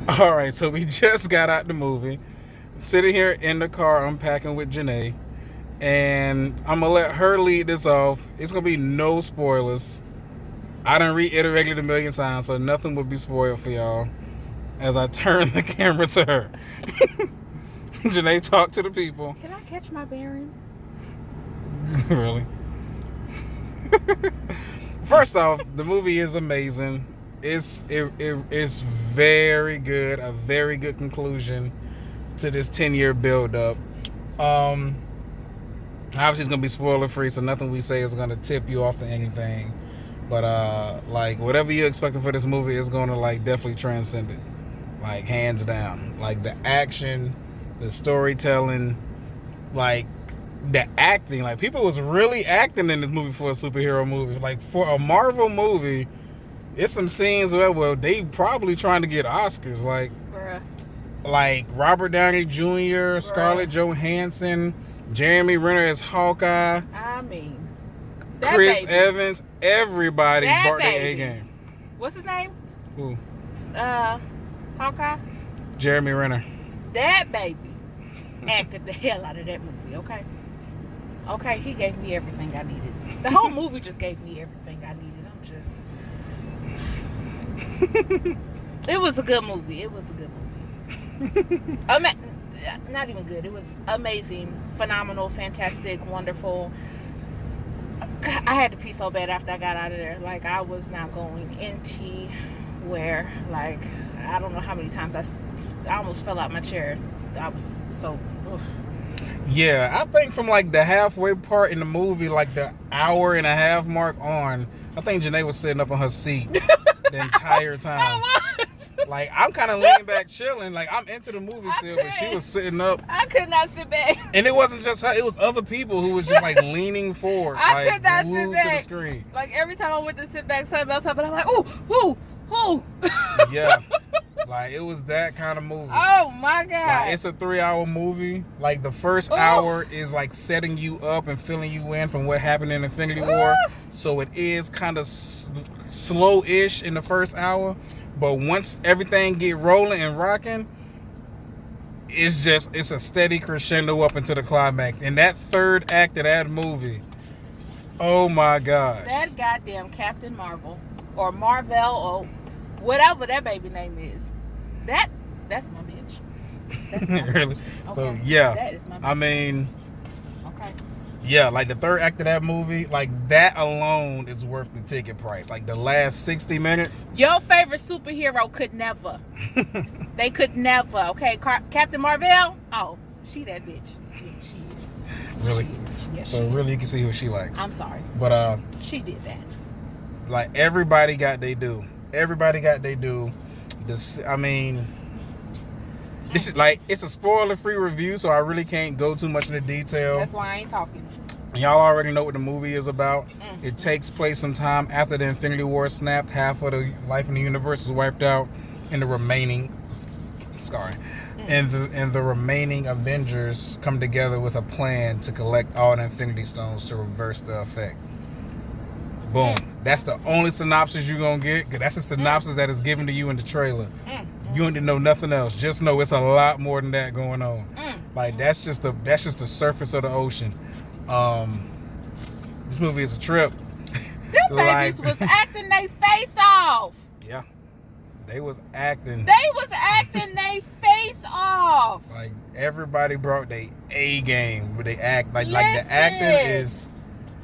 All right, so we just got out the movie, sitting here in the car unpacking with Janae, and I'm gonna let her lead this off. It's gonna be no spoilers. I done reiterated it a million times, so nothing will be spoiled for y'all. As I turn the camera to her, Janae, talk to the people. Can I catch my bearing? Really? First off, the movie is amazing. It's very good. A very good conclusion to this 10-year build up. Obviously it's gonna be spoiler free, so nothing we say is gonna tip you off to anything. But like whatever you're expecting for this movie is gonna like definitely transcend it. Like hands down. Like the action, the storytelling, like the acting. Like people was really acting in this movie for a superhero movie. Like for a Marvel movie, it's some scenes where they probably trying to get Oscars. Bruh. Like Robert Downey Jr., Scarlett Johansson, Jeremy Renner as Hawkeye. I mean, Chris baby. Evans, everybody That brought their A baby. game. What's his name? Who? Hawkeye. Jeremy Renner. That baby acted the hell out of that movie. Okay, he gave me everything I needed. The whole movie just gave me everything I needed. It was a good movie. Not even good. It was amazing, phenomenal, fantastic, wonderful. I had to pee so bad after I got out of there. Like, I was not going anywhere. Like, I don't know how many times I almost fell out my chair. I was so... Oof. Yeah, I think from like the halfway part in the movie, like the hour and a half mark on, I think Janae was sitting up on her seat the entire time. Like, I'm kind of leaning back chilling. Like, I'm into the movie still, but she was sitting up. I could not sit back. And it wasn't just her. It was other people who was just, like, leaning forward. I like, could not glued sit back. to the screen. Like, every time I went to sit back, something else happened. I'm like, ooh. Yeah. Like, it was that kind of movie. Oh, my God. Like, it's a 3-hour movie. Like, the first hour is, like, setting you up and filling you in from what happened in Infinity War. So it is kind of slow-ish in the first hour. But once everything get rolling and rocking, it's a steady crescendo up into the climax. And that third act of that movie, oh my gosh. That goddamn Captain Marvel or Marvel or whatever that baby name is. That's my bitch. That's my Really? bitch. So Okay. yeah. That is my bitch. I mean, okay. yeah, like the third act of that movie, like that alone is worth the ticket price. Like the last 60 minutes. Your favorite superhero could never. They could never. Okay, Captain Marvel. Oh, she that bitch. Yeah, she is. Really? She is. Yes, So really you can see who she likes. I'm sorry. But She did that. like everybody got they due. Everybody got they due. This is like, it's a spoiler-free review, so I really can't go too much into detail. That's why I ain't talking. Y'all already know what the movie is about. It takes place sometime after the Infinity War snapped. Half of the life in the universe is wiped out, and the remaining, and the remaining Avengers come together with a plan to collect all the Infinity Stones to reverse the effect. Boom. That's the only synopsis you're gonna get, because that's the synopsis that is given to you in the trailer. You don't need to know nothing else. Just know it's a lot more than that going on. Like that's just the surface of the ocean. This movie is a trip. Them babies was acting their face off. Yeah, they was acting. They was acting their face off. Like everybody brought their A game, but they act like the Listen. acting is.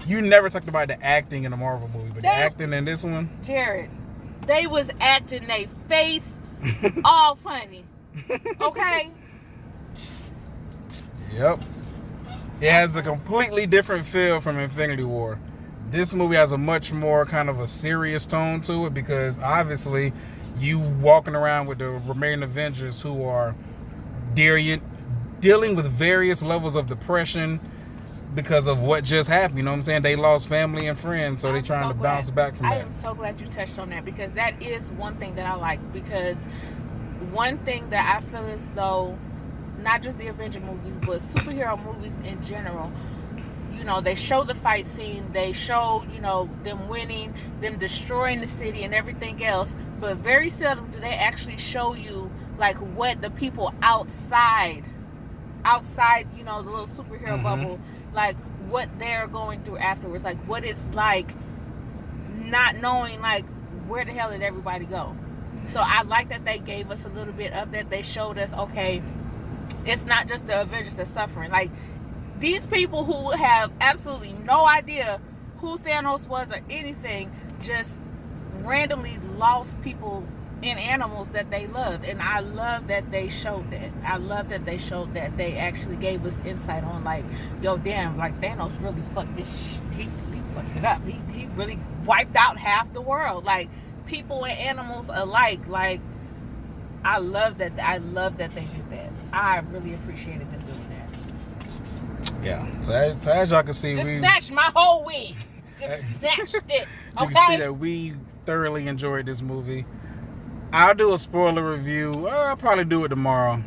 You never talked about the acting in a Marvel movie, but the acting in this one, Jared, they was acting their face off, honey. Okay. Yep. It has a completely different feel from Infinity War. This movie has a much more kind of a serious tone to it, because obviously you walking around with the remaining Avengers who are dealing with various levels of depression because of what just happened. You know what I'm saying? They lost family and friends, so they're trying to bounce back from that. I am so glad you touched on that, because that is one thing that I like. Because one thing that I feel as though, not just the Avenger movies, but superhero movies in general, you know, they show the fight scene, they show, you know, them winning, them destroying the city and everything else, but very seldom do they actually show you like what the people outside, you know, the little superhero bubble, like what they're going through afterwards, like what it's like not knowing like where the hell did everybody go. So I like that they gave us a little bit of that. They showed us, okay, it's not just the Avengers that's suffering. Like, these people who have absolutely no idea who Thanos was or anything just randomly lost people and animals that they loved. And I love that they showed that. I love that they showed that. They actually gave us insight on, like, yo, damn, like, Thanos really fucked this he fucked it up. He really wiped out half the world. Like, people and animals alike. Like, I love that they did that. I really appreciated them doing that. Yeah. So as y'all can see, just we snatched my whole wig. Just snatched it. Okay. You can see that we thoroughly enjoyed this movie. I'll do a spoiler review. I'll probably do it tomorrow.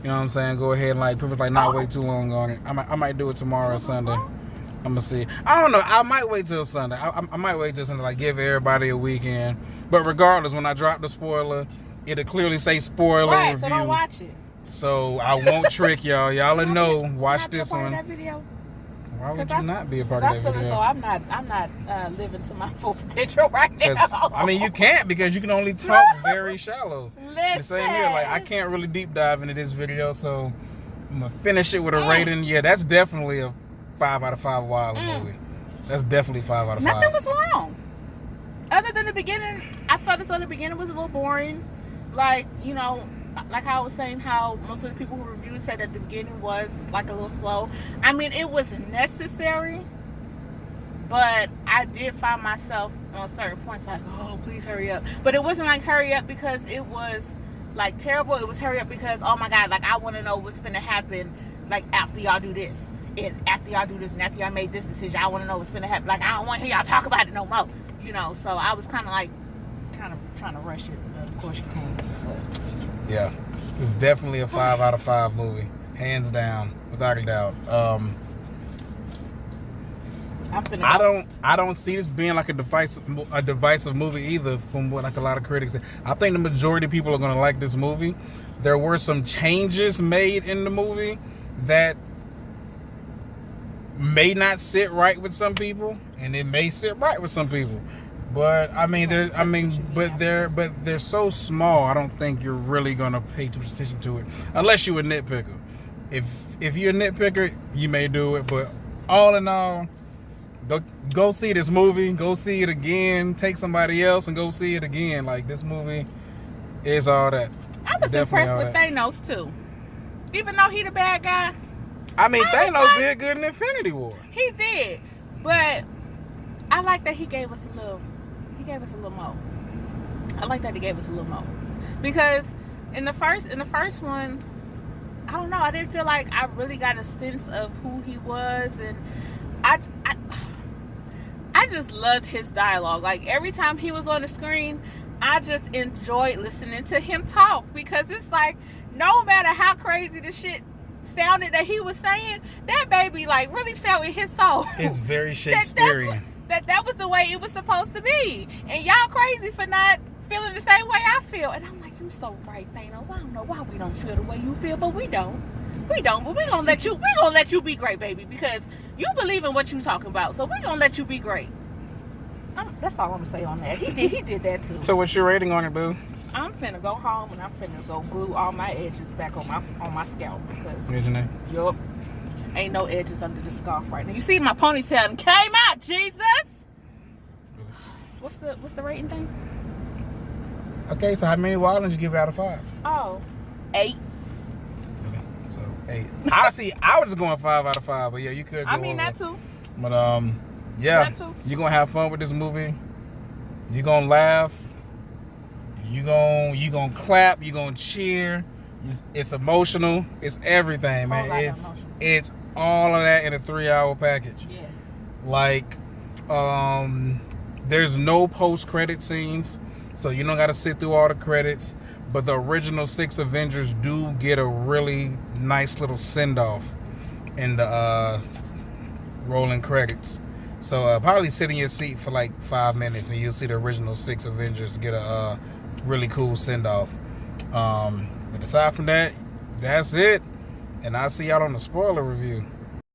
You know what I'm saying? Go ahead and like not wait too long on it. I might do it tomorrow or Sunday. I'm gonna see. I don't know. I might wait till Sunday. I might wait till Sunday. Like give everybody a weekend. But regardless, when I drop the spoiler, it'll clearly say spoiler right, review. So don't watch it. So I won't trick y'all. Y'all will know. Watch this one. That video? Why would you not be a part of that video? So I'm not living to my full potential right now. I mean, you can't because you can only talk very shallow. Listen. The same here. Like I can't really deep dive into this video, so I'm gonna finish it with a rating. Yeah, that's definitely a 5 out of 5 wild movie. That's definitely 5 out of 5. Nothing was wrong. Other than the beginning, I felt as though the beginning was a little boring. Like, you know, like I was saying, how most of the people who reviewed said that the beginning was like a little slow. I mean, it was necessary, but I did find myself on certain points like, oh, please hurry up. But it wasn't like hurry up because it was like terrible. It was hurry up because, oh my God, like I want to know what's finna happen like after y'all do this. And after y'all do this and after y'all made this decision, I want to know what's finna happen. Like, I don't want to hear y'all talk about it no more. You know, so I was kind of like trying to rush it. But of course you can't. But. Yeah, it's definitely a 5 out of 5 movie, hands down, without a doubt. I don't see this being like a divisive movie either. From what like a lot of critics say, I think the majority of people are gonna like this movie. There were some changes made in the movie that may not sit right with some people, and it may sit right with some people. But they're so small. I don't think you're really gonna pay too much attention to it unless you're a nitpicker. If you're a nitpicker, you may do it. But all in all, go see this movie. Go see it again. Take somebody else and go see it again. Like this movie is all that. I was impressed with Thanos too, even though he the bad guy. I mean, Thanos did good in Infinity War. He did, but I like that he gave us a little. He gave us a little more. I like that he gave us a little more because in the first one, I don't know. I didn't feel like I really got a sense of who he was, and I just loved his dialogue. Like every time he was on the screen, I just enjoyed listening to him talk because it's like no matter how crazy the shit sounded that he was saying, that baby like really felt in his soul. It's very Shakespearean. That was the way it was supposed to be. And y'all crazy for not feeling the same way I feel. And I'm like, you so right, Thanos. I don't know why we don't feel the way you feel, but we don't. But we're gonna let you be great, baby, because you believe in what you talking about. So we're gonna let you be great. That's all I'm gonna say on that. He did that too. So what's your rating on it, boo? I'm finna go home and I'm finna go glue all my edges back on my scalp because yup. Ain't no edges under the scarf right now. You see my ponytail and came out, Jesus. What's the rating thing? Okay, so how many wildlings you give it out of 5? Oh, 8. Okay, so 8. I was just going 5 out of 5, but yeah, you could go I mean over. that too. But yeah, that too. You're gonna have fun with this movie. You're gonna laugh. You're gonna clap. You're gonna cheer. It's emotional. It's everything, man. It's all of that in a 3-hour package. Yes. Like, there's no post-credit scenes, so you don't got to sit through all the credits. But the original 6 Avengers do get a really nice little send-off in the rolling credits. So probably sit in your seat for like 5 minutes, and you'll see the original 6 Avengers get a really cool send off. But aside from that, that's it. And I'll see y'all on the spoiler review.